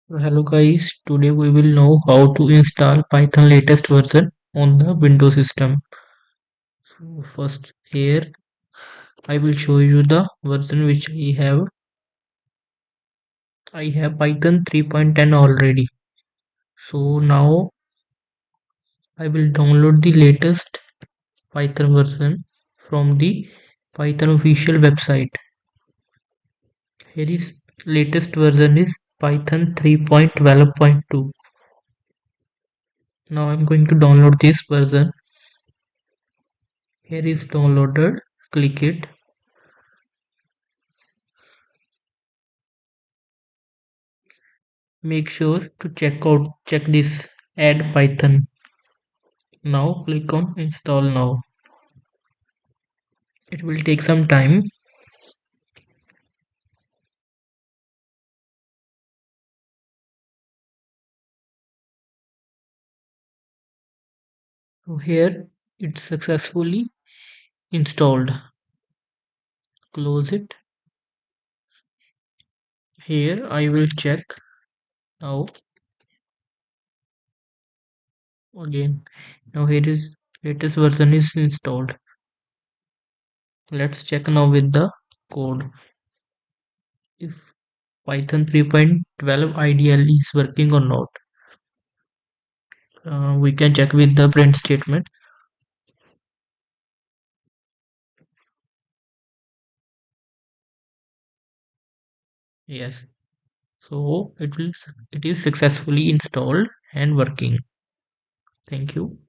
Hello guys, today we will know how to install Python latest version on the Windows system. So first here I will show you the version which I have. I have Python 3.10 already. So now I will download the latest Python version from the Python official website. Here is latest version is Python 3.12.2. Now I'm going to download this version. Here is downloaded. Click it. Make sure to check this add Python. Now click on install now. It will take some time. So here it's successfully installed. Close it. Here I will check now again. Now here is latest version is installed. Let's check now with the code if Python 3.12 IDL is working or not. We can check with the print statement. Yes. So it is successfully installed and working. Thank you.